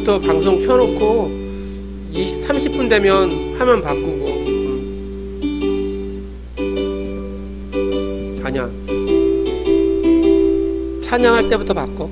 10시부터 방송 켜놓고 30분 되면 화면 바꾸고 찬양할 때부터 바꿔.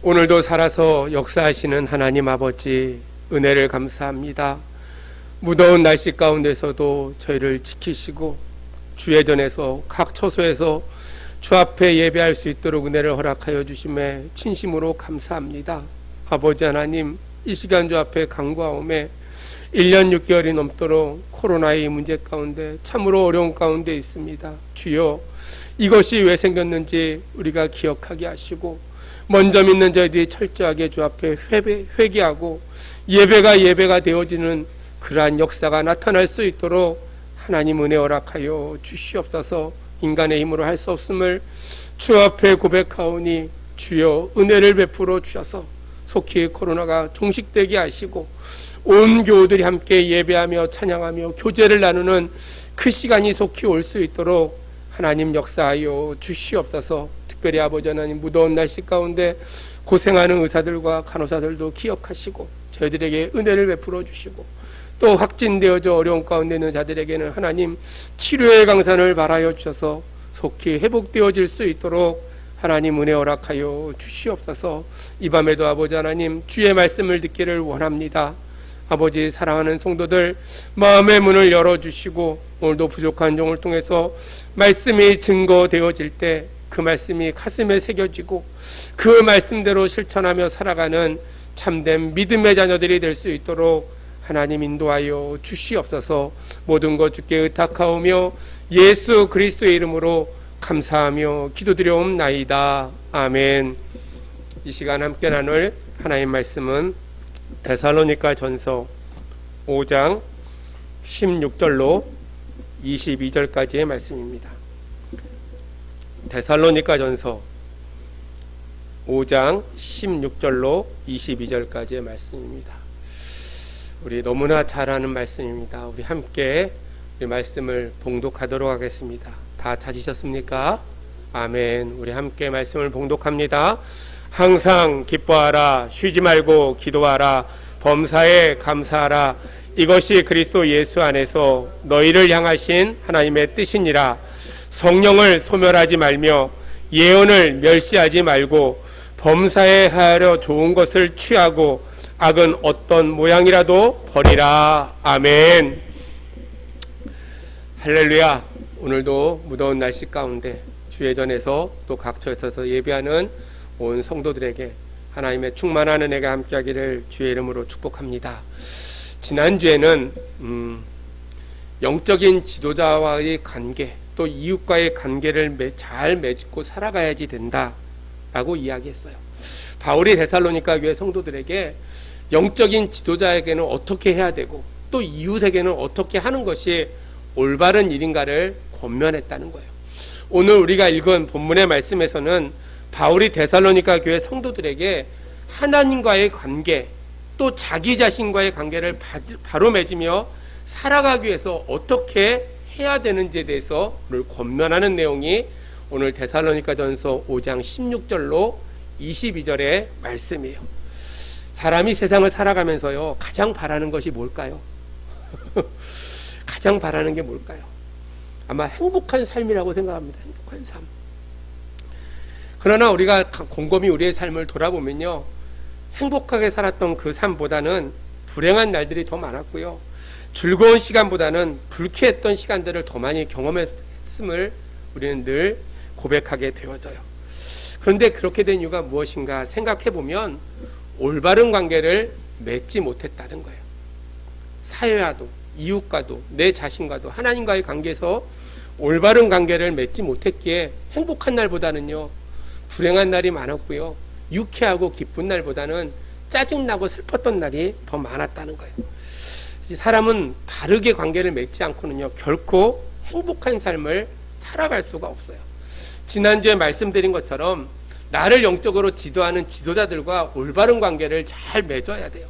오늘도 살아서 역사하시는 하나님 아버지, 은혜를 감사합니다. 무더운 날씨 가운데서도 저희를 지키시고 주의 전에서 각 처소에서 주 앞에 예배할 수 있도록 은혜를 허락하여 주심에 진심으로 감사합니다. 아버지 하나님, 이 시간 주 앞에 간구하오매 1년 6개월이 넘도록 코로나의 문제 가운데 참으로 어려운 가운데 있습니다. 주여, 이것이 왜 생겼는지 우리가 기억하게 하시고 먼저 믿는 저희들이 철저하게 주 앞에 회개하고 예배가 되어지는 그러한 역사가 나타날 수 있도록 하나님 은혜 허락하여 주시옵소서. 인간의 힘으로 할 수 없음을 주 앞에 고백하오니 주여 은혜를 베풀어 주셔서 속히 코로나가 종식되게 하시고 온 교우들이 함께 예배하며 찬양하며 교제를 나누는 그 시간이 속히 올 수 있도록 하나님 역사하여 주시옵소서. 특별히 아버지 하나님, 무더운 날씨 가운데 고생하는 의사들과 간호사들도 기억하시고 저희들에게 은혜를 베풀어 주시고 또 확진되어져 어려운 가운데 있는 자들에게는 하나님 치료의 강산을 발하여 주셔서 속히 회복되어질 수 있도록 하나님 은혜 허락하여 주시옵소서. 이 밤에도 아버지 하나님 주의 말씀을 듣기를 원합니다. 아버지, 사랑하는 성도들 마음의 문을 열어주시고 오늘도 부족한 종을 통해서 말씀이 증거되어질 때 그 말씀이 가슴에 새겨지고 그 말씀대로 실천하며 살아가는 참된 믿음의 자녀들이 될 수 있도록 하나님 인도하여 주시옵소서. 모든 것 주께 의탁하오며 예수 그리스도의 이름으로 감사하며 기도드려옵나이다. 아멘. 이 시간 함께 나눌 하나님 말씀은 데살로니가 전서 5장 16절로 22절까지의 말씀입니다. 데살로니가 전서 5장 16절로 22절까지의 말씀입니다. 우리 너무나 잘 아는 말씀입니다. 우리 함께 이 말씀을 봉독하도록 하겠습니다. 다 찾으셨습니까? 아멘. 우리 함께 말씀을 봉독합니다. 항상 기뻐하라, 쉬지 말고 기도하라, 범사에 감사하라. 이것이 그리스도 예수 안에서 너희를 향하신 하나님의 뜻이니라. 성령을 소멸하지 말며 예언을 멸시하지 말고 범사에 하여 좋은 것을 취하고 악은 어떤 모양이라도 버리라. 아멘. 할렐루야. 오늘도 무더운 날씨 가운데 주의 전에서 또 각처에서 예배하는 온 성도들에게 하나님의 충만한 은혜가 함께하기를 주의 이름으로 축복합니다. 지난주에는 영적인 지도자와의 관계, 또 이웃과의 관계를 잘 맺고 살아가야지 된다라고 이야기했어요. 바울이 데살로니가 교회 성도들에게 영적인 지도자에게는 어떻게 해야 되고 또 이웃에게는 어떻게 하는 것이 올바른 일인가를 권면했다는 거예요. 오늘 우리가 읽은 본문의 말씀에서는 바울이 데살로니가 교회 성도들에게 하나님과의 관계, 또 자기 자신과의 관계를 바로 맺으며 살아가기 위해서 어떻게 해야 되는지에 대해서 오늘 권면하는 내용이 오늘 데살로니가 전서 5장 16절로 22절의 말씀이에요. 사람이 세상을 살아가면서요, 가장 바라는 것이 뭘까요? 가장 바라는 게 뭘까요? 아마 행복한 삶이라고 생각합니다. 행복한 삶. 그러나 우리가 곰곰이 우리의 삶을 돌아보면요, 행복하게 살았던 그 삶보다는 불행한 날들이 더 많았고요, 즐거운 시간보다는 불쾌했던 시간들을 더 많이 경험했음을 우리는 늘 고백하게 되어져요. 그런데 그렇게 된 이유가 무엇인가 생각해보면 올바른 관계를 맺지 못했다는 거예요. 사회와도 이웃과도 내 자신과도 하나님과의 관계에서 올바른 관계를 맺지 못했기에 행복한 날보다는요, 불행한 날이 많았고요, 유쾌하고 기쁜 날보다는 짜증나고 슬펐던 날이 더 많았다는 거예요. 사람은 바르게 관계를 맺지 않고는요, 결코 행복한 삶을 살아갈 수가 없어요. 지난주에 말씀드린 것처럼 나를 영적으로 지도하는 지도자들과 올바른 관계를 잘 맺어야 돼요.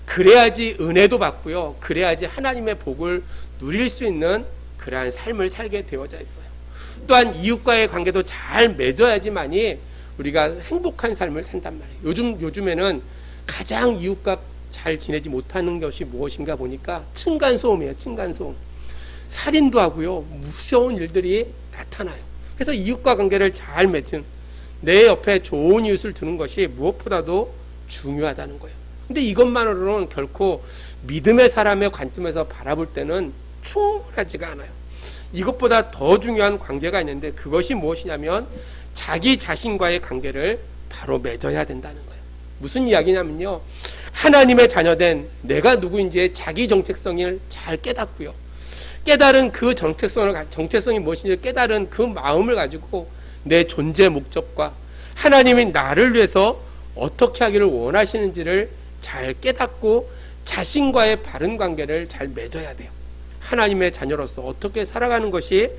그래야지 은혜도 받고요, 그래야지 하나님의 복을 누릴 수 있는 그러한 삶을 살게 되어져 있어요. 또한 이웃과의 관계도 잘 맺어야지만이 우리가 행복한 삶을 산단 말이에요. 요즘에는 가장 이웃과 잘 지내지 못하는 것이 무엇인가 보니까 층간소음이에요. 층간소음. 살인도 하고요, 무서운 일들이 나타나요. 그래서 이웃과 관계를 잘 맺은, 내 옆에 좋은 이웃을 두는 것이 무엇보다도 중요하다는 거예요. 근데 이것만으로는 결코 믿음의 사람의 관점에서 바라볼 때는 충분하지가 않아요. 이것보다 더 중요한 관계가 있는데, 그것이 무엇이냐면 자기 자신과의 관계를 바로 맺어야 된다는 거예요. 무슨 이야기냐면요, 하나님의 자녀된 내가 누구인지의 자기 정체성을 잘 깨닫고요, 깨달은 그 정체성이 무엇인지 깨달은 그 마음을 가지고 내 존재 목적과 하나님이 나를 위해서 어떻게 하기를 원하시는지를 잘 깨닫고 자신과의 바른 관계를 잘 맺어야 돼요. 하나님의 자녀로서 어떻게 살아가는 것이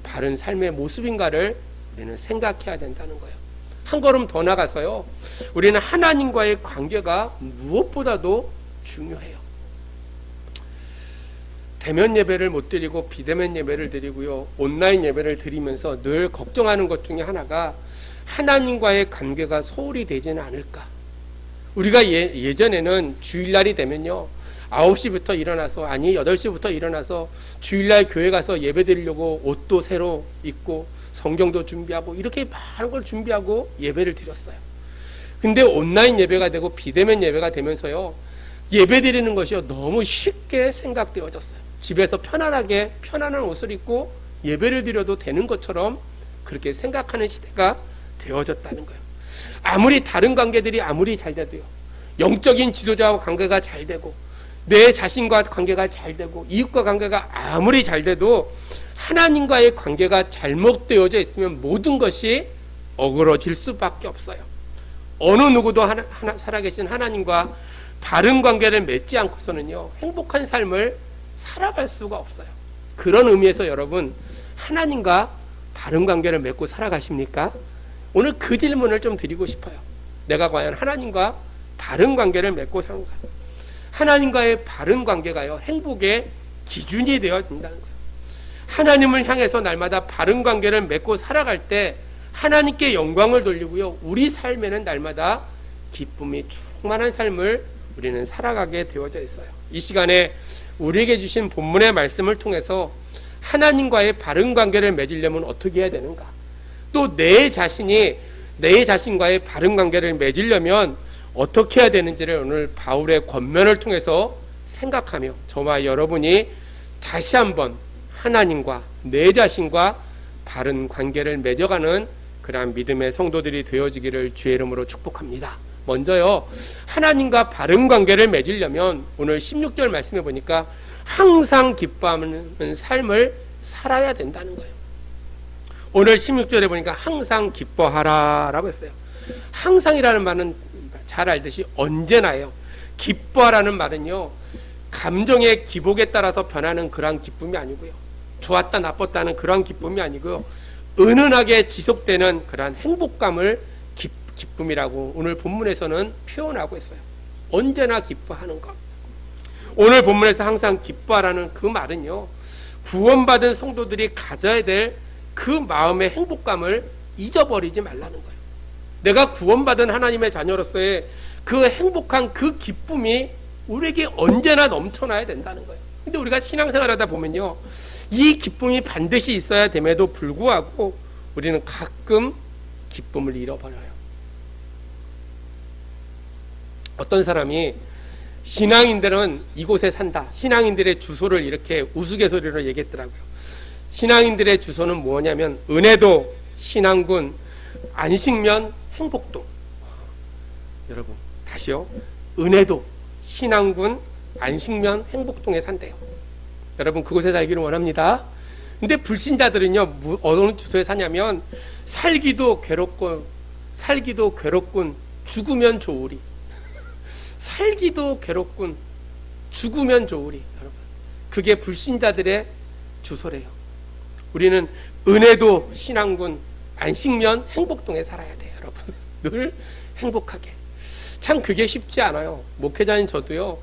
바른 삶의 모습인가를 우리는 생각해야 된다는 거예요. 한 걸음 더 나가서요, 우리는 하나님과의 관계가 무엇보다도 중요해요. 대면 예배를 못 드리고 비대면 예배를 드리고요, 온라인 예배를 드리면서 늘 걱정하는 것 중에 하나가 하나님과의 관계가 소홀히 되지는 않을까. 우리가 예전에는 주일날이 되면요, 9시부터 일어나서, 아니 8시부터 일어나서 주일날 교회 가서 예배 드리려고 옷도 새로 입고 성경도 준비하고 이렇게 많은 걸 준비하고 예배를 드렸어요. 근데 온라인 예배가 되고 비대면 예배가 되면서요, 예배 드리는 것이 너무 쉽게 생각되어졌어요. 집에서 편안하게 편안한 옷을 입고 예배를 드려도 되는 것처럼 그렇게 생각하는 시대가 되어졌다는 거예요. 아무리 다른 관계들이 아무리 잘 돼도요, 영적인 지도자와 관계가 잘 되고 내 자신과 관계가 잘 되고 이웃과 관계가 아무리 잘 돼도 하나님과의 관계가 잘못되어져 있으면 모든 것이 어그러질 수밖에 없어요. 어느 누구도 살아계신 하나님과 바른 관계를 맺지 않고서는요, 행복한 삶을 살아갈 수가 없어요. 그런 의미에서 여러분, 하나님과 바른 관계를 맺고 살아가십니까? 오늘 그 질문을 좀 드리고 싶어요. 내가 과연 하나님과 바른 관계를 맺고 사는가? 하나님과의 바른 관계가요, 행복의 기준이 되어야 된다는 거예요. 하나님을 향해서 날마다 바른 관계를 맺고 살아갈 때 하나님께 영광을 돌리고요, 우리 삶에는 날마다 기쁨이 충만한 삶을 우리는 살아가게 되어져 있어요. 이 시간에 우리에게 주신 본문의 말씀을 통해서 하나님과의 바른 관계를 맺으려면 어떻게 해야 되는가, 또 내 자신과의 바른 관계를 맺으려면 어떻게 해야 되는지를 오늘 바울의 권면을 통해서 생각하며 저와 여러분이 다시 한번 하나님과 내 자신과 바른 관계를 맺어가는 그러한 믿음의 성도들이 되어지기를 주의 이름으로 축복합니다. 먼저요, 하나님과 바른 관계를 맺으려면 오늘 16절 말씀해 보니까 항상 기뻐하는 삶을 살아야 된다는 거예요. 오늘 16절에 보니까 항상 기뻐하라 라고 했어요. 항상이라는 말은 잘 알듯이 언제나예요. 기뻐하라는 말은요, 감정의 기복에 따라서 변하는 그러한 기쁨이 아니고요, 좋았다 나빴다는 그러한 기쁨이 아니고요, 은은하게 지속되는 그러한 행복감을 기쁨이라고 오늘 본문에서는 표현하고 있어요. 언제나 기뻐하는 것. 오늘 본문에서 항상 기뻐하라는 그 말은요, 구원받은 성도들이 가져야 될 그 마음의 행복감을 잊어버리지 말라는 거예요. 내가 구원받은 하나님의 자녀로서의 그 행복한 그 기쁨이 우리에게 언제나 넘쳐나야 된다는 거예요. 근데 우리가 신앙생활하다 보면요, 이 기쁨이 반드시 있어야 됨에도 불구하고 우리는 가끔 기쁨을 잃어버려요. 어떤 사람이 신앙인들은 이곳에 산다, 신앙인들의 주소를 이렇게 우스갯소리로 얘기했더라고요. 신앙인들의 주소는 뭐냐면 은혜도, 신앙군, 안식면, 행복동. 여러분 다시요, 은혜도, 신앙군, 안식면, 행복동에 산대요. 여러분 그곳에 살기를 원합니다. 근데 불신자들은요, 어느 주소에 사냐면 살기도 괴롭고, 살기도 괴롭군, 죽으면 좋으리. 살기도 괴롭군, 죽으면 좋으리. 여러분 그게 불신자들의 주소래요. 우리는 은혜도, 신앙군, 안식면, 행복동에 살아야 돼요. 여러분 늘 행복하게. 참 그게 쉽지 않아요. 목회자인 저도요,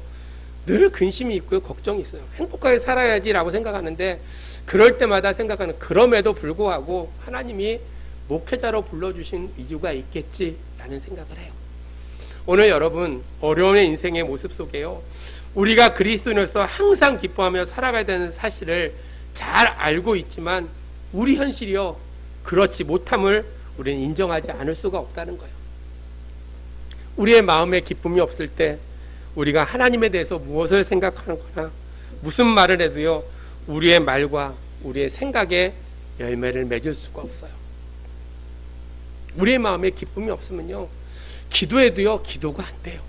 늘 근심이 있고요, 걱정이 있어요. 행복하게 살아야지라고 생각하는데, 그럴 때마다 생각하는, 그럼에도 불구하고 하나님이 목회자로 불러주신 이유가 있겠지라는 생각을 해요. 오늘 여러분 어려운 인생의 모습 속에요, 우리가 그리스도인으로서 항상 기뻐하며 살아가야 되는 사실을 잘 알고 있지만 우리 현실이요, 그렇지 못함을 우리는 인정하지 않을 수가 없다는 거예요. 우리의 마음에 기쁨이 없을 때 우리가 하나님에 대해서 무엇을 생각하거나 무슨 말을 해도요, 우리의 말과 우리의 생각에 열매를 맺을 수가 없어요. 우리의 마음에 기쁨이 없으면요, 기도해도요, 기도가 안 돼요.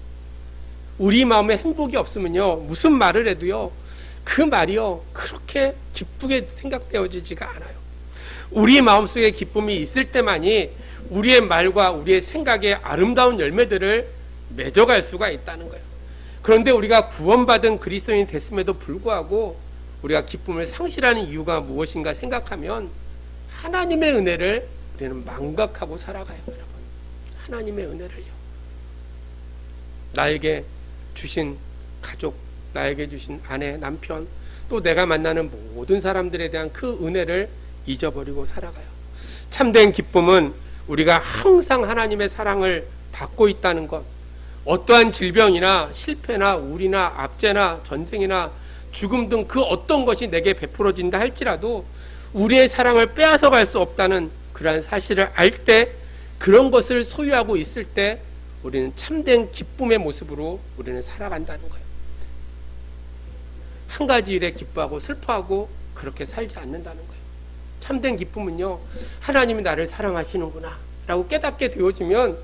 우리 마음에 행복이 없으면요, 무슨 말을 해도요, 그 말이요, 그렇게 기쁘게 생각되어지지가 않아요. 우리 마음속에 기쁨이 있을 때만이 우리의 말과 우리의 생각에 아름다운 열매들을 맺어갈 수가 있다는 거예요. 그런데 우리가 구원받은 그리스도인이 됐음에도 불구하고 우리가 기쁨을 상실하는 이유가 무엇인가 생각하면 하나님의 은혜를 우리는 망각하고 살아가요. 여러분 하나님의 은혜를요, 나에게 주신 가족, 나에게 주신 아내, 남편, 또 내가 만나는 모든 사람들에 대한 그 은혜를 잊어버리고 살아가요. 참된 기쁨은 우리가 항상 하나님의 사랑을 받고 있다는 것, 어떠한 질병이나 실패나 우리나 압제나 전쟁이나 죽음 등 그 어떤 것이 내게 베풀어진다 할지라도 우리의 사랑을 빼앗아 갈 수 없다는 그러한 사실을 알 때, 그런 것을 소유하고 있을 때 우리는 참된 기쁨의 모습으로 우리는 살아간다는 거예요. 한 가지 일에 기뻐하고 슬퍼하고 그렇게 살지 않는다는 거예요. 참된 기쁨은요, 하나님이 나를 사랑하시는구나 라고 깨닫게 되어지면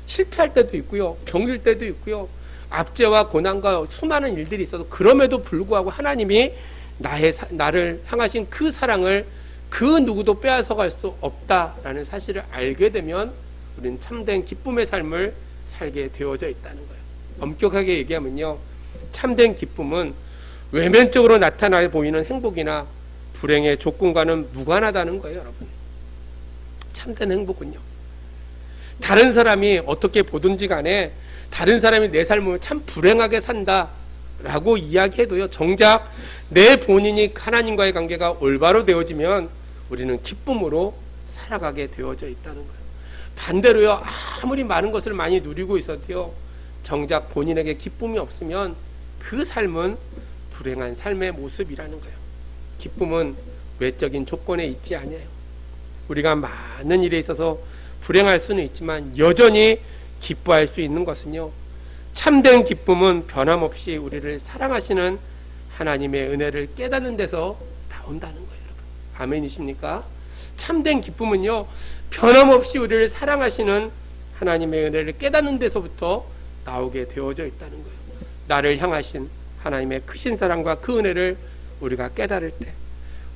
실패할 때도 있고요, 병일 때도 있고요, 압제와 고난과 수많은 일들이 있어도 그럼에도 불구하고 하나님이 나를 향하신 그 사랑을 그 누구도 빼앗아 갈 수 없다라는 사실을 알게 되면 우리는 참된 기쁨의 삶을 살게 되어져 있다는 거예요. 엄격하게 얘기하면요, 참된 기쁨은 외면적으로 나타나 보이는 행복이나 불행의 조건과는 무관하다는 거예요. 여러분 참된 행복은요, 다른 사람이 어떻게 보든지 간에 다른 사람이 내 삶을 참 불행하게 산다라고 이야기해도요, 정작 내 본인이 하나님과의 관계가 올바로 되어지면 우리는 기쁨으로 살아가게 되어져 있다는 거예요. 반대로요, 아무리 많은 것을 많이 누리고 있어도요, 정작 본인에게 기쁨이 없으면 그 삶은 불행한 삶의 모습이라는 거예요. 기쁨은 외적인 조건에 있지 않아요. 우리가 많은 일에 있어서 불행할 수는 있지만 여전히 기뻐할 수 있는 것은요, 참된 기쁨은 변함없이 우리를 사랑하시는 하나님의 은혜를 깨닫는 데서 나온다는 거예요. 여러분 아멘이십니까? 참된 기쁨은요, 변함없이 우리를 사랑하시는 하나님의 은혜를 깨닫는 데서부터 나오게 되어져 있다는 거예요. 나를 향하신 하나님의 크신 사랑과 그 은혜를 우리가 깨달을 때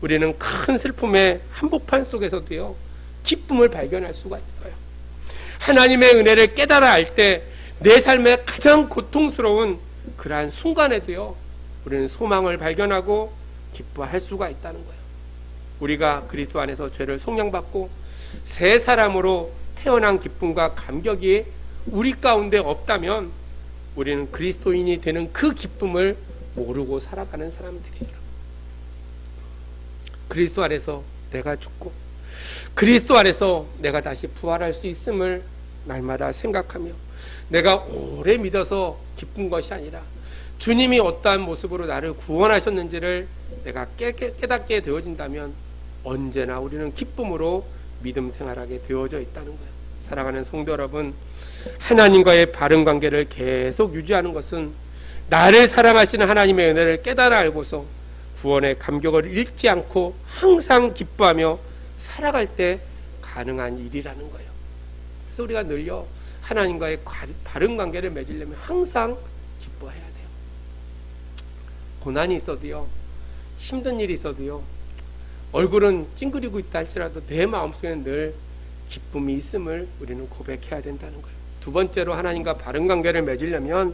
우리는 큰 슬픔의 한복판 속에서도요, 기쁨을 발견할 수가 있어요. 하나님의 은혜를 깨달아 알 때 내 삶의 가장 고통스러운 그러한 순간에도요, 우리는 소망을 발견하고 기뻐할 수가 있다는 거예요. 우리가 그리스도 안에서 죄를 속량받고 새 사람으로 태어난 기쁨과 감격이 우리 가운데 없다면 우리는 그리스도인이 되는 그 기쁨을 모르고 살아가는 사람들이에요. 그리스도 안에서 내가 죽고 그리스도 안에서 내가 다시 부활할 수 있음을 날마다 생각하며 내가 오래 믿어서 기쁜 것이 아니라 주님이 어떠한 모습으로 나를 구원하셨는지를 내가 깨닫게 되어진다면 언제나 우리는 기쁨으로 믿음 생활하게 되어져 있다는 거예요. 사랑하는 성도 여러분, 하나님과의 바른 관계를 계속 유지하는 것은 나를 사랑하시는 하나님의 은혜를 깨달아 알고서 구원의 감격을 잃지 않고 항상 기뻐하며 살아갈 때 가능한 일이라는 거예요. 그래서 우리가 늘요 하나님과의 바른 관계를 맺으려면 항상 기뻐해야 돼요. 고난이 있어도요, 힘든 일이 있어도요, 얼굴은 찡그리고 있다 할지라도 내 마음속에는 늘 기쁨이 있음을 우리는 고백해야 된다는 거예요. 두 번째로 하나님과 바른 관계를 맺으려면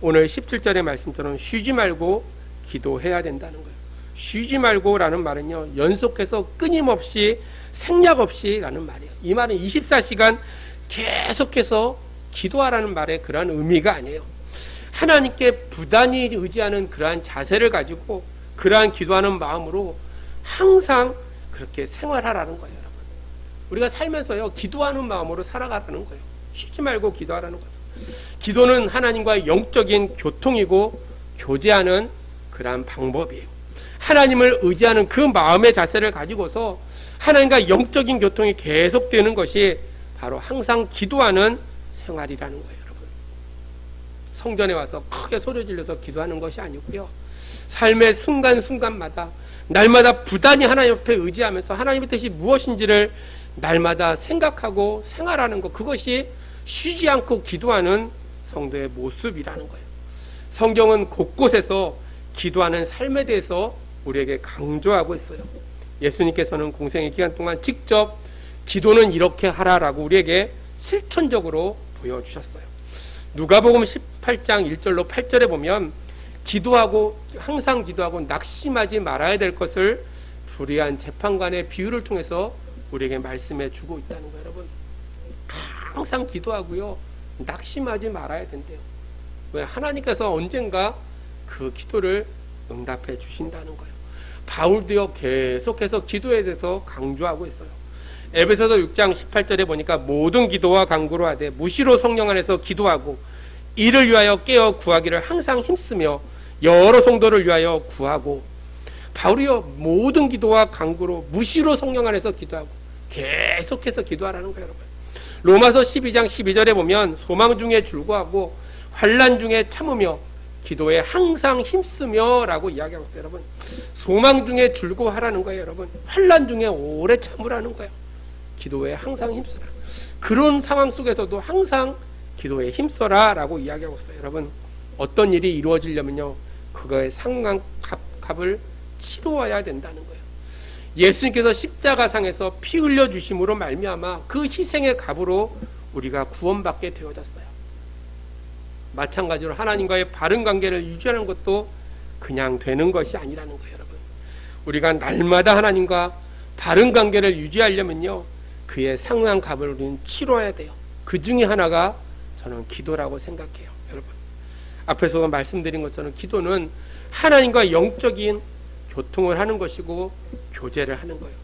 오늘 17절의 말씀처럼 쉬지 말고 기도해야 된다는 거예요. 쉬지 말고 라는 말은요, 연속해서 끊임없이 생략 없이 라는 말이에요. 이 말은 24시간 계속해서 기도하라는 말의 그러한 의미가 아니에요. 하나님께 부단히 의지하는 그러한 자세를 가지고 그러한 기도하는 마음으로 항상 그렇게 생활하라는 거예요. 여러분, 우리가 살면서요 기도하는 마음으로 살아가라는 거예요. 쉬지 말고 기도하라는 것은, 기도는 하나님과의 영적인 교통이고 교제하는 그러한 방법이에요. 하나님을 의지하는 그 마음의 자세를 가지고서 하나님과 영적인 교통이 계속되는 것이 바로 항상 기도하는 생활이라는 거예요. 여러분, 성전에 와서 크게 소리 질러서 기도하는 것이 아니고요, 삶의 순간순간마다 날마다 부단히 하나님 옆에 의지하면서 하나님의 뜻이 무엇인지를 날마다 생각하고 생활하는 것, 그것이 쉬지 않고 기도하는 성도의 모습이라는 거예요. 성경은 곳곳에서 기도하는 삶에 대해서 우리에게 강조하고 있어요. 예수님께서는 공생의 기간 동안 직접 기도는 이렇게 하라라고 우리에게 실천적으로 보여주셨어요. 누가복음 18장 1절로 8절에 보면 기도하고 항상 기도하고 낙심하지 말아야 될 것을 불의한 재판관의 비유를 통해서 우리에게 말씀해 주고 있다는 거예요. 여러분, 항상 기도하고요 낙심하지 말아야 된대요. 왜? 하나님께서 언젠가 그 기도를 응답해 주신다는 거예요. 바울도요 계속해서 기도에 대해서 강조하고 있어요. 에베소서 6장 18절에 보니까 모든 기도와 간구로 하되 무시로 성령 안에서 기도하고 이를 위하여 깨어 구하기를 항상 힘쓰며 여러 성도를 위하여 구하고, 바울이요 모든 기도와 간구로 무시로 성령 안에서 기도하고 계속해서 기도하라는 거예요. 여러분, 로마서 12장 12절에 보면 소망 중에 줄고하고 환난 중에 참으며 기도에 항상 힘쓰며 라고 이야기하고 있어요. 여러분, 소망 중에 줄고하라는 거예요. 여러분, 환난 중에 오래 참으라는 거예요. 기도에 항상 힘쓰라. 그런 상황 속에서도 항상 기도에 힘써라 라고 이야기하고 있어요. 여러분, 어떤 일이 이루어지려면요 그거의 상한 값을 치루어야 된다는 거예요. 예수님께서 십자가상에서 피 흘려 주심으로 말미암아 그 희생의 값으로 우리가 구원받게 되어졌어요. 마찬가지로 하나님과의 바른 관계를 유지하는 것도 그냥 되는 것이 아니라는 거예요. 여러분, 우리가 날마다 하나님과 바른 관계를 유지하려면요 그의 상한 값을 우리는 치러야 돼요. 그 중에 하나가 저는 기도라고 생각해요. 여러분, 앞에서 말씀드린 것처럼 기도는 하나님과 영적인 교통을 하는 것이고 교제를 하는 거예요.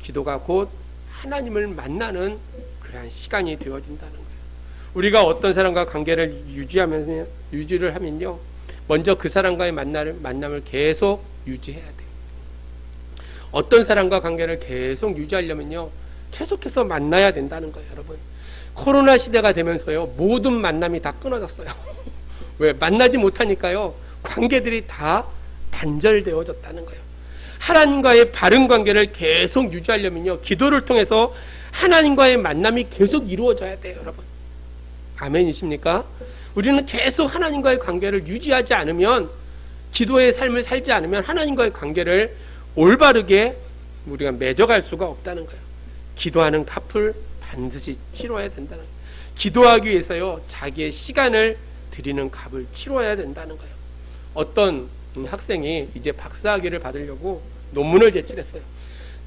기도가 곧 하나님을 만나는 그러한 시간이 되어진다는 거예요. 우리가 어떤 사람과 관계를 유지를 하면요 먼저 그 사람과의 만남을 계속 유지해야 돼요. 어떤 사람과 관계를 계속 유지하려면요 계속해서 만나야 된다는 거예요. 여러분, 코로나 시대가 되면서요 모든 만남이 다 끊어졌어요. 왜? 만나지 못하니까요 관계들이 다 단절되어졌다는 거예요. 하나님과의 바른 관계를 계속 유지하려면요 기도를 통해서 하나님과의 만남이 계속 이루어져야 돼요. 여러분, 아멘이십니까? 우리는 계속 하나님과의 관계를 유지하지 않으면, 기도의 삶을 살지 않으면 하나님과의 관계를 올바르게 우리가 맺어갈 수가 없다는 거예요. 기도하는 값을 반드시 치러야 된다는 거예요. 기도하기 위해서요 자기의 시간을 드리는 값을 치러야 된다는 거예요. 어떤 학생이 이제 박사학위를 받으려고 논문을 제출했어요.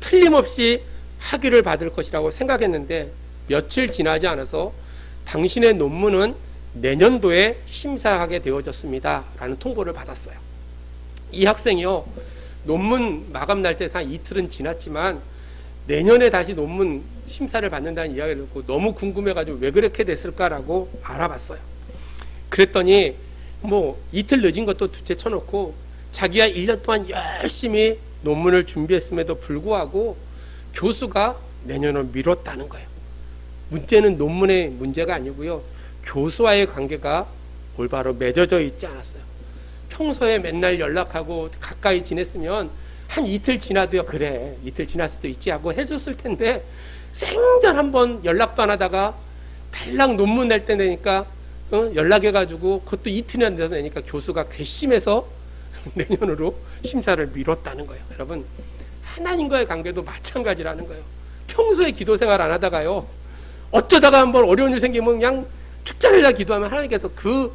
틀림없이 학위를 받을 것이라고 생각했는데 며칠 지나지 않아서 당신의 논문은 내년도에 심사하게 되어졌습니다 라는 통보를 받았어요. 이 학생이요 논문 마감 날짜에서 한 이틀은 지났지만 내년에 다시 논문 심사를 받는다는 이야기를 듣고 너무 궁금해가지고 왜 그렇게 됐을까라고 알아봤어요. 그랬더니 뭐 이틀 늦은 것도 둘째 쳐놓고 자기가 1년 동안 열심히 논문을 준비했음에도 불구하고 교수가 내년을 미뤘다는 거예요. 문제는 논문의 문제가 아니고요. 교수와의 관계가 올바로 맺어져 있지 않았어요. 평소에 맨날 연락하고 가까이 지냈으면 한 이틀 지나도요, 그래 이틀 지날 수도 있지 하고 해줬을 텐데 생전 한번 연락도 안 하다가 달랑 논문 낼 때 내니까 연락해가지고 그것도 이틀이나 돼서 내니까 교수가 괘씸해서 내년으로 심사를 미뤘다는 거예요. 여러분, 하나님과의 관계도 마찬가지라는 거예요. 평소에 기도 생활 안 하다가요, 어쩌다가 한번 어려운 일 생기면 그냥 축자를 기도하면 하나님께서 그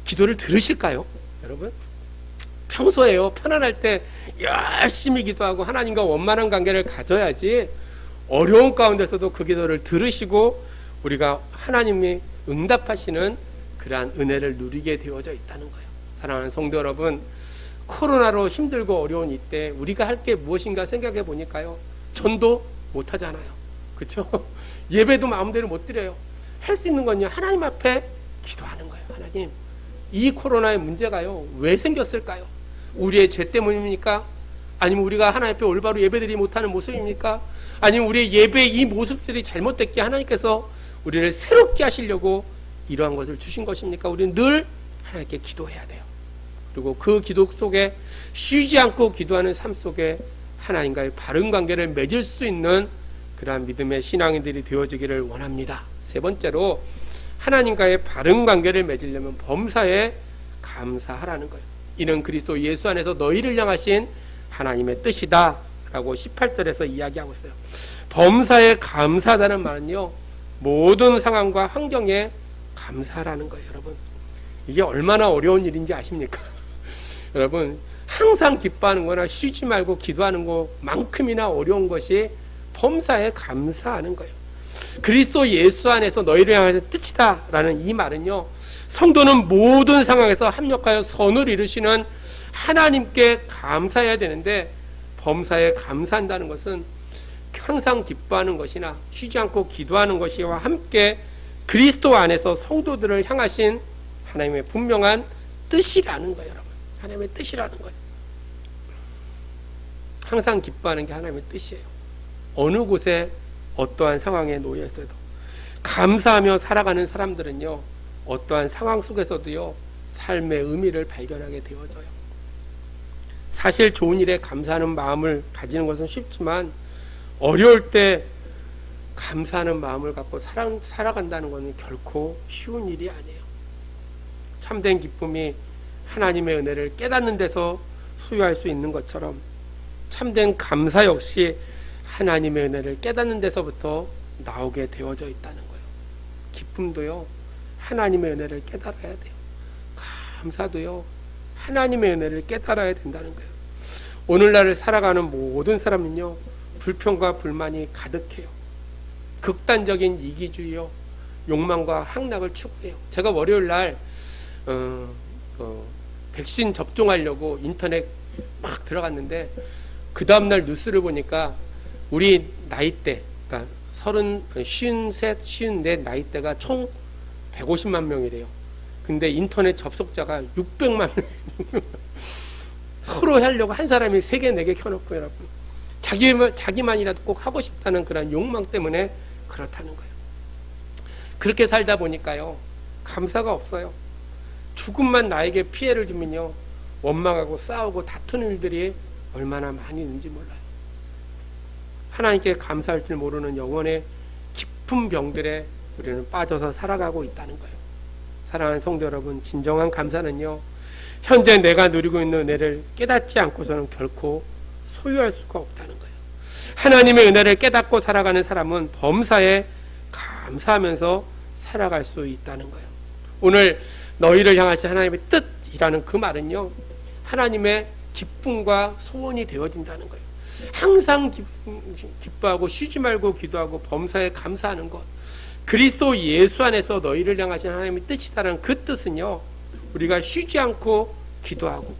기도를 들으실까요? 여러분, 평소에요, 편안할 때 열심히 기도하고 하나님과 원만한 관계를 가져야지 어려운 가운데서도 그 기도를 들으시고 우리가 하나님이 응답하시는 그러한 은혜를 누리게 되어져 있다는 거예요. 사랑하는 성도 여러분, 코로나로 힘들고 어려운 이때 우리가 할 게 무엇인가 생각해 보니까요, 전도 못 하잖아요. 그렇죠? 예배도 마음대로 못 드려요. 할 수 있는 건요, 하나님 앞에 기도하는 거예요. 하나님, 이 코로나의 문제가요, 왜 생겼을까요? 우리의 죄 때문입니까? 아니면 우리가 하나님 앞에 올바로 예배드리지 못하는 모습입니까? 아니면 우리의 예배의 이 모습들이 잘못됐기에 하나님께서 우리를 새롭게 하시려고 이러한 것을 주신 것입니까? 우리는 늘 하나님께 기도해야 돼요. 그리고 그 기도 속에 쉬지 않고 기도하는 삶 속에 하나님과의 바른 관계를 맺을 수 있는 그러한 믿음의 신앙인들이 되어지기를 원합니다. 세 번째로, 하나님과의 바른 관계를 맺으려면 범사에 감사하라는 거예요. 이는 그리스도 예수 안에서 너희를 향하신 하나님의 뜻이다 라고 18절에서 이야기하고 있어요. 범사에 감사하다는 말은요, 모든 상황과 환경에 감사하라는 거예요. 여러분, 이게 얼마나 어려운 일인지 아십니까? 여러분, 항상 기뻐하는 거나 쉬지 말고 기도하는 것만큼이나 어려운 것이 범사에 감사하는 거예요. 그리스도 예수 안에서 너희를 향해서 뜻이다 라는 이 말은요, 성도는 모든 상황에서 합력하여 선을 이루시는 하나님께 감사해야 되는데, 범사에 감사한다는 것은 항상 기뻐하는 것이나 쉬지 않고 기도하는 것이와 함께 그리스도 안에서 성도들을 향하신 하나님의 분명한 뜻이라는 거예요. 여러분, 하나님의 뜻이라는 거예요. 항상 기뻐하는 게 하나님의 뜻이에요. 어느 곳에 어떠한 상황에 놓여 있어도 감사하며 살아가는 사람들은요, 어떠한 상황 속에서도요, 삶의 의미를 발견하게 되어져요. 사실 좋은 일에 감사하는 마음을 가지는 것은 쉽지만 어려울 때 감사하는 마음을 갖고 살아간다는 것은 결코 쉬운 일이 아니에요. 참된 기쁨이 하나님의 은혜를 깨닫는 데서 소유할 수 있는 것처럼 참된 감사 역시 하나님의 은혜를 깨닫는 데서부터 나오게 되어져 있다는 거예요. 기쁨도요, 하나님의 은혜를 깨달아야 돼요. 감사도요, 하나님의 은혜를 깨달아야 된다는 거예요. 오늘날을 살아가는 모든 사람은요, 불평과 불만이 가득해요. 극단적인 이기주의요, 욕망과 향락을 추구해요. 제가 월요일 날 백신 접종하려고 인터넷 막 들어갔는데 그 다음날 뉴스를 보니까 우리 나이대, 그러니까 53, 54 나이대가 총 150만 명이래요. 근데 인터넷 접속자가 600만 명. 서로 하려고 한 사람이 3개, 4개 켜놓고, 여러분, 자기만이라도 꼭 하고 싶다는 그런 욕망 때문에 그렇다는 거예요. 그렇게 살다 보니까요, 감사가 없어요. 조금만 나에게 피해를 주면요, 원망하고 싸우고 다투는 일들이 얼마나 많이 있는지 몰라요. 하나님께 감사할 줄 모르는 영혼의 깊은 병들에 우리는 빠져서 살아가고 있다는 거예요. 사랑하는 성도 여러분, 진정한 감사는요, 현재 내가 누리고 있는 은혜를 깨닫지 않고서는 결코 소유할 수가 없다는 거예요. 하나님의 은혜를 깨닫고 살아가는 사람은 범사에 감사하면서 살아갈 수 있다는 거예요. 오늘 너희를 향하신 하나님의 뜻이라는 그 말은요, 하나님의 기쁨과 소원이 되어진다는 거예요. 항상 기뻐하고 쉬지 말고 기도하고 범사에 감사하는 것, 그리스도 예수 안에서 너희를 향하신 하나님의 뜻이다라는 그 뜻은요, 우리가 쉬지 않고 기도하고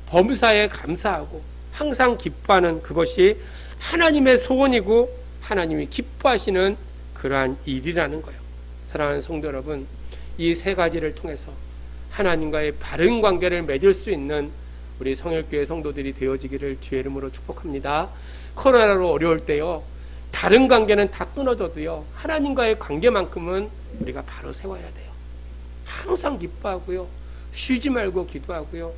범사에 감사하고 항상 기뻐하는 그것이 하나님의 소원이고 하나님이 기뻐하시는 그러한 일이라는 거예요. 사랑하는 성도 여러분, 이 세 가지를 통해서 하나님과의 바른 관계를 맺을 수 있는 우리 성일교회 성도들이 되어지기를 주의 이름으로 축복합니다. 코로나로 어려울 때요, 다른 관계는 다 끊어져도요, 하나님과의 관계만큼은 우리가 바로 세워야 돼요. 항상 기뻐하고요, 쉬지 말고 기도하고요,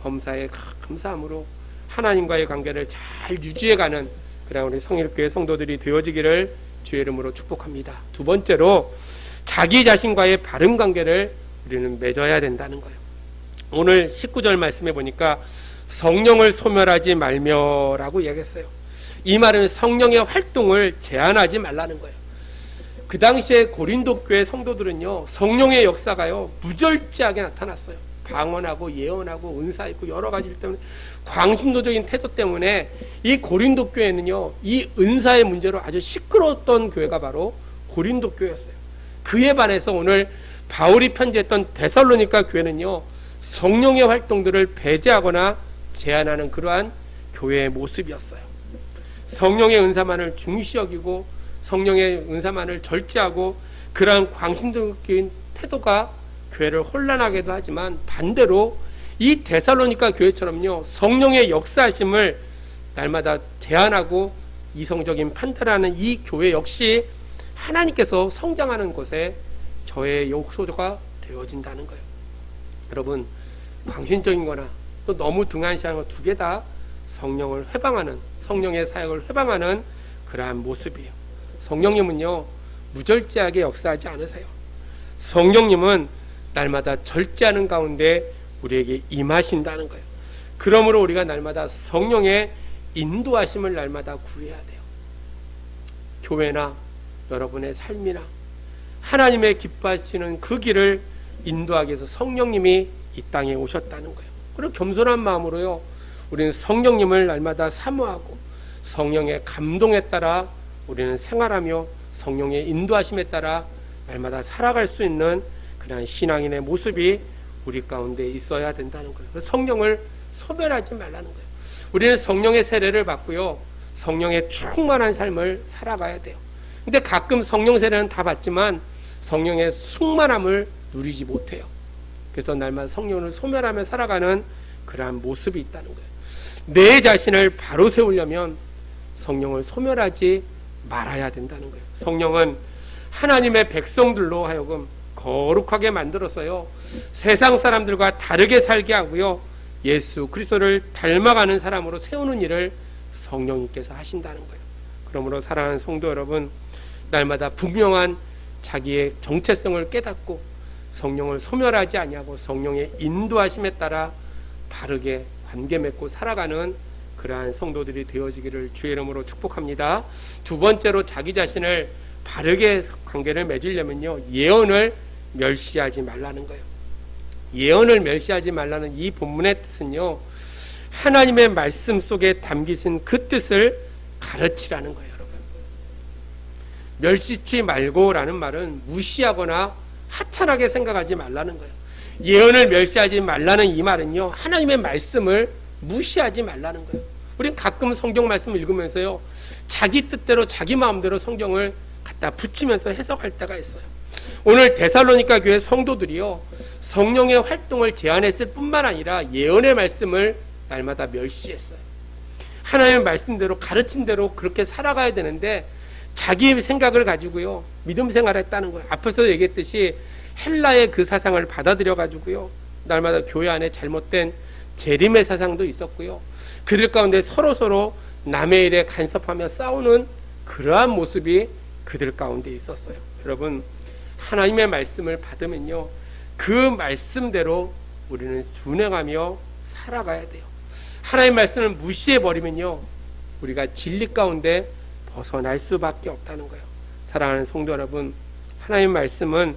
범사에 감사함으로 하나님과의 관계를 잘 유지해가는 그런 우리 성일교회 성도들이 되어지기를 주의 이름으로 축복합니다. 두 번째로, 자기 자신과의 바른 관계를 우리는 맺어야 된다는 거예요. 오늘 19절 말씀해 보니까 성령을 소멸하지 말며라고 얘기했어요. 이 말은 성령의 활동을 제한하지 말라는 거예요. 그 당시에 고린도 교회 성도들은요, 성령의 역사가요 무절제하게 나타났어요. 방언하고 예언하고 은사 있고 여러 가지 일 때문에, 광신도적인 태도 때문에 이 고린도 교회는요, 이 은사의 문제로 아주 시끄러웠던 교회가 바로 고린도 교회였어요. 그에 반해서 오늘 바울이 편지했던 데살로니가 교회는요, 성령의 활동들을 배제하거나 제한하는 그러한 교회의 모습이었어요. 성령의 은사만을 중시 여기고 성령의 은사만을 절제하고 그러한 광신도적인 태도가 교회를 혼란하게도 하지만, 반대로 이 데살로니가 교회처럼요, 성령의 역사하심을 날마다 제한하고 이성적인 판단하는 이 교회 역시 하나님께서 성장하는 곳에 저의 요소가 되어진다는 거예요. 여러분, 광신적인 거나 또 너무 등한시하는 거 두 개 다 성령을 회방하는, 성령의 사역을 회방하는 그러한 모습이에요. 성령님은요, 무절제하게 역사하지 않으세요. 성령님은 날마다 절제하는 가운데 우리에게 임하신다는 거예요. 그러므로 우리가 날마다 성령의 인도하심을 날마다 구해야 돼요. 교회나 여러분의 삶이나 하나님의 기뻐하시는 그 길을 인도하기 위해서 성령님이 이 땅에 오셨다는 거예요. 그리고 겸손한 마음으로요, 우리는 성령님을 날마다 사모하고 성령의 감동에 따라 우리는 생활하며 성령의 인도하심에 따라 날마다 살아갈 수 있는 그런 신앙인의 모습이 우리 가운데 있어야 된다는 거예요. 그래서 성령을 소멸하지 말라는 거예요. 우리는 성령의 세례를 받고요, 성령의 충만한 삶을 살아가야 돼요. 근데 가끔 성령 세례는 다 받지만 성령의 충만함을 누리지 못해요. 그래서 날마다 성령을 소멸하며 살아가는 그러한 모습이 있다는 거예요. 내 자신을 바로 세우려면 성령을 소멸하지 말아야 된다는 거예요. 성령은 하나님의 백성들로 하여금 거룩하게 만들어서요, 세상 사람들과 다르게 살게 하고요, 예수 그리스도를 닮아가는 사람으로 세우는 일을 성령님께서 하신다는 거예요. 그러므로 사랑하는 성도 여러분, 날마다 분명한 자기의 정체성을 깨닫고 성령을 소멸하지 아니하고 성령의 인도하심에 따라 바르게 관계 맺고 살아가는 그러한 성도들이 되어지기를 주의 이름으로 축복합니다. 두 번째로, 자기 자신을 바르게 관계를 맺으려면요, 예언을 멸시하지 말라는 거예요. 예언을 멸시하지 말라는 이 본문의 뜻은요, 하나님의 말씀 속에 담기신 그 뜻을 가르치라는 거예요. 여러분, 멸시치 말고라는 말은 무시하거나 하찮게 생각하지 말라는 거예요. 예언을 멸시하지 말라는 이 말은요, 하나님의 말씀을 무시하지 말라는 거예요. 우리는 가끔 성경 말씀을 읽으면서요, 자기 뜻대로 자기 마음대로 성경을 갖다 붙이면서 해석할 때가 있어요. 오늘 데살로니가 교회 성도들이요, 성령의 활동을 제한했을 뿐만 아니라 예언의 말씀을 날마다 멸시했어요. 하나님의 말씀대로 가르친 대로 그렇게 살아가야 되는데 자기 생각을 가지고요, 믿음 생활을 했다는 거예요. 앞에서 얘기했듯이 헬라의 그 사상을 받아들여 가지고요, 날마다 교회 안에 잘못된 재림의 사상도 있었고요, 그들 가운데 서로 남의 일에 간섭하며 싸우는 그러한 모습이 그들 가운데 있었어요. 여러분, 하나님의 말씀을 받으면요, 그 말씀대로 우리는 준행하며 살아가야 돼요. 하나님의 말씀을 무시해버리면요, 우리가 진리 가운데 벗어날 수밖에 없다는 거예요. 사랑하는 성도 여러분, 하나님의 말씀은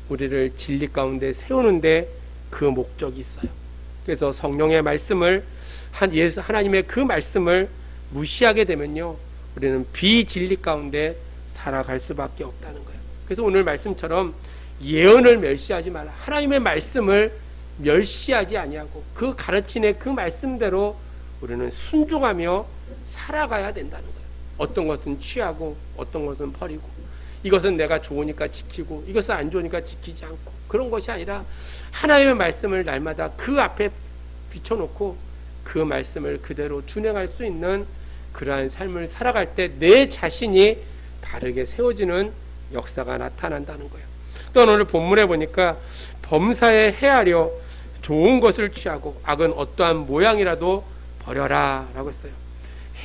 우리를 진리 가운데 세우는데 그 목적이 있어요. 그래서 성령의 말씀을, 하나님의 그 말씀을 무시하게 되면요, 우리는 비진리 가운데 살아갈 수밖에 없다는 거예요. 그래서 오늘 말씀처럼 예언을 멸시하지 말라, 하나님의 말씀을 멸시하지 아니하고 그 가르침의 그 말씀대로 우리는 순종하며 살아가야 된다는 거예요. 어떤 것은 취하고 어떤 것은 버리고, 이것은 내가 좋으니까 지키고 이것은 안 좋으니까 지키지 않고, 그런 것이 아니라 하나님의 말씀을 날마다 그 앞에 비춰놓고 그 말씀을 그대로 준행할 수 있는 그러한 삶을 살아갈 때 내 자신이 바르게 세워지는 역사가 나타난다는 거예요. 또 오늘 본문에 보니까 범사에 헤아려 좋은 것을 취하고 악은 어떠한 모양이라도 버려라 라고 했어요.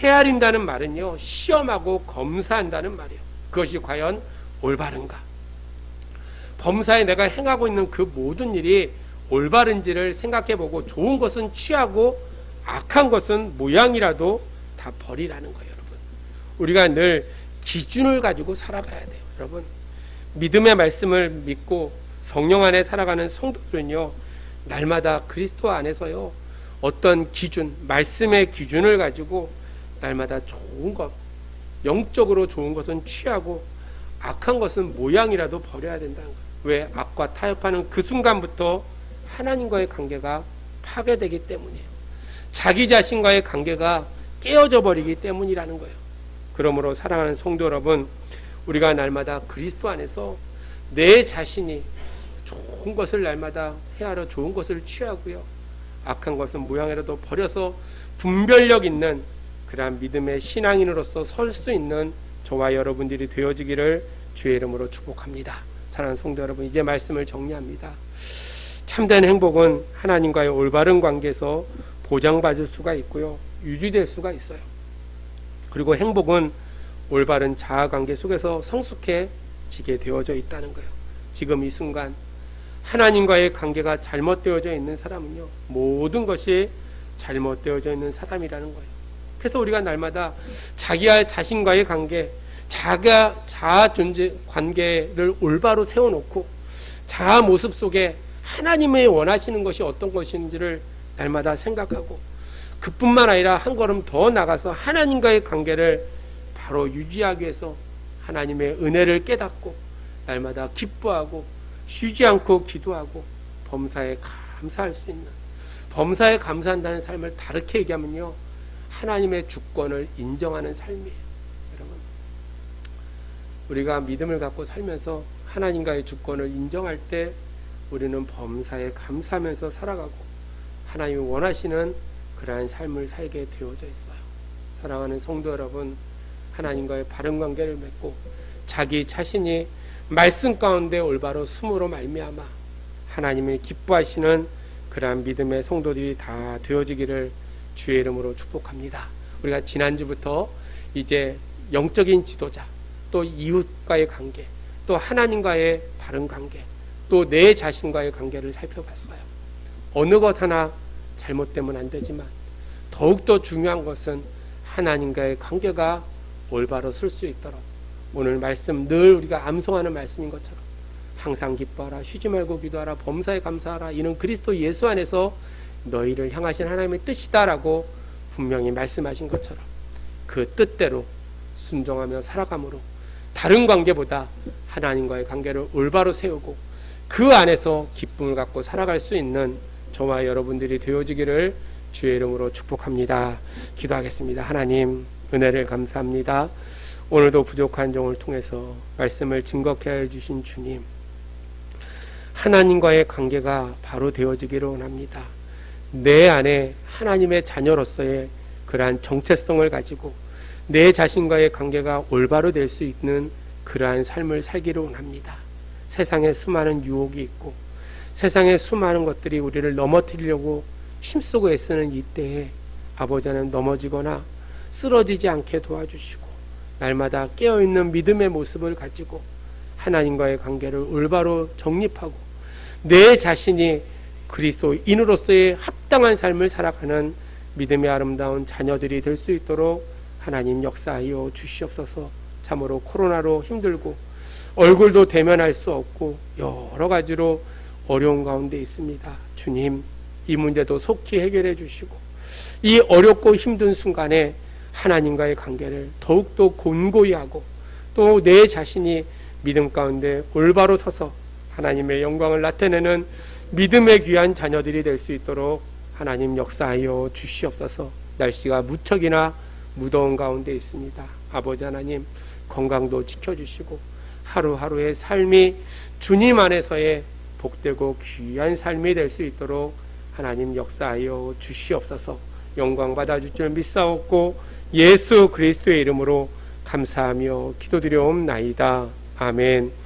헤아린다는 말은요, 시험하고 검사한다는 말이에요. 그것이 과연 올바른가? 범사에 내가 행하고 있는 그 모든 일이 올바른지를 생각해보고 좋은 것은 취하고 악한 것은 모양이라도 다 버리라는 거예요. 여러분, 우리가 늘 기준을 가지고 살아가야 돼요. 여러분, 믿음의 말씀을 믿고 성령 안에 살아가는 성도들은요, 날마다 그리스도 안에서요, 어떤 기준, 말씀의 기준을 가지고 날마다 좋은 것, 영적으로 좋은 것은 취하고 악한 것은 모양이라도 버려야 된다는 거예요. 왜? 악과 타협하는 그 순간부터 하나님과의 관계가 파괴되기 때문이에요. 자기 자신과의 관계가 깨어져 버리기 때문이라는 거예요. 그러므로 사랑하는 성도 여러분, 우리가 날마다 그리스도 안에서 내 자신이 좋은 것을 날마다 헤아려 좋은 것을 취하고요, 악한 것은 모양이라도 버려서 분별력 있는 그러한 믿음의 신앙인으로서 설 수 있는 저와 여러분들이 되어지기를 주의 이름으로 축복합니다. 사랑하는 성도 여러분, 이제 말씀을 정리합니다. 참된 행복은 하나님과의 올바른 관계에서 보장받을 수가 있고요, 유지될 수가 있어요. 그리고 행복은 올바른 자아관계 속에서 성숙해지게 되어져 있다는 거예요. 지금 이 순간 하나님과의 관계가 잘못되어져 있는 사람은요, 모든 것이 잘못되어져 있는 사람이라는 거예요. 그래서 우리가 날마다 자기와 자신과의 관계, 자아 존재 관계를 올바로 세워놓고 자아 모습 속에 하나님의 원하시는 것이 어떤 것인지를 날마다 생각하고, 그뿐만 아니라 한 걸음 더 나가서 하나님과의 관계를 바로 유지하기 위해서 하나님의 은혜를 깨닫고 날마다 기뻐하고 쉬지 않고 기도하고 범사에 감사할 수 있는, 범사에 감사한다는 삶을 다르게 얘기하면요, 하나님의 주권을 인정하는 삶이에요. 여러분, 우리가 믿음을 갖고 살면서 하나님과의 주권을 인정할 때 우리는 범사에 감사하면서 살아가고 하나님이 원하시는 그러한 삶을 살게 되어져 있어요. 사랑하는 성도 여러분, 하나님과의 바른 관계를 맺고 자기 자신이 말씀 가운데 올바로 숨으로 말미암아 하나님이 기뻐하시는 그러한 믿음의 성도들이 다 되어지기를 주의 이름으로 축복합니다. 우리가 지난주부터 이제 영적인 지도자, 또 이웃과의 관계, 또 하나님과의 바른 관계, 또 내 자신과의 관계를 살펴봤어요. 어느 것 하나 잘못되면 안 되지만 더욱더 중요한 것은 하나님과의 관계가 올바로 설 수 있도록, 오늘 말씀 늘 우리가 암송하는 말씀인 것처럼 항상 기뻐하라, 쉬지 말고 기도하라, 범사에 감사하라, 이는 그리스도 예수 안에서 너희를 향하신 하나님의 뜻이다라고 분명히 말씀하신 것처럼 그 뜻대로 순종하며 살아감으로 다른 관계보다 하나님과의 관계를 올바로 세우고 그 안에서 기쁨을 갖고 살아갈 수 있는 저와 여러분들이 되어지기를 주의 이름으로 축복합니다. 기도하겠습니다. 하나님, 은혜를 감사합니다. 오늘도 부족한 종을 통해서 말씀을 증거케 해주신 주님, 하나님과의 관계가 바로 되어지기를 원합니다. 내 안에 하나님의 자녀로서의 그러한 정체성을 가지고 내 자신과의 관계가 올바로 될 수 있는 그러한 삶을 살기를 원합니다. 세상에 수많은 유혹이 있고 세상에 수많은 것들이 우리를 넘어뜨리려고 힘쓰고 애쓰는 이때에 아버지 하나님, 넘어지거나 쓰러지지 않게 도와주시고 날마다 깨어있는 믿음의 모습을 가지고 하나님과의 관계를 올바로 정립하고 내 자신이 그리스도인으로서의 합당한 삶을 살아가는 믿음의 아름다운 자녀들이 될 수 있도록 하나님 역사하여 주시옵소서. 참으로 코로나로 힘들고 얼굴도 대면할 수 없고 여러 가지로 어려운 가운데 있습니다. 주님, 이 문제도 속히 해결해 주시고 이 어렵고 힘든 순간에 하나님과의 관계를 더욱더 곤고히 하고 또 내 자신이 믿음 가운데 올바로 서서 하나님의 영광을 나타내는 믿음의 귀한 자녀들이 될 수 있도록 하나님 역사하여 주시옵소서. 날씨가 무척이나 무더운 가운데 있습니다. 아버지 하나님, 건강도 지켜주시고 하루하루의 삶이 주님 안에서의 복되고 귀한 삶이 될 수 있도록 하나님 역사하여 주시옵소서. 영광 받아줄 줄 믿사옵고 예수 그리스도의 이름으로 감사하며 기도드려옵나이다. 아멘.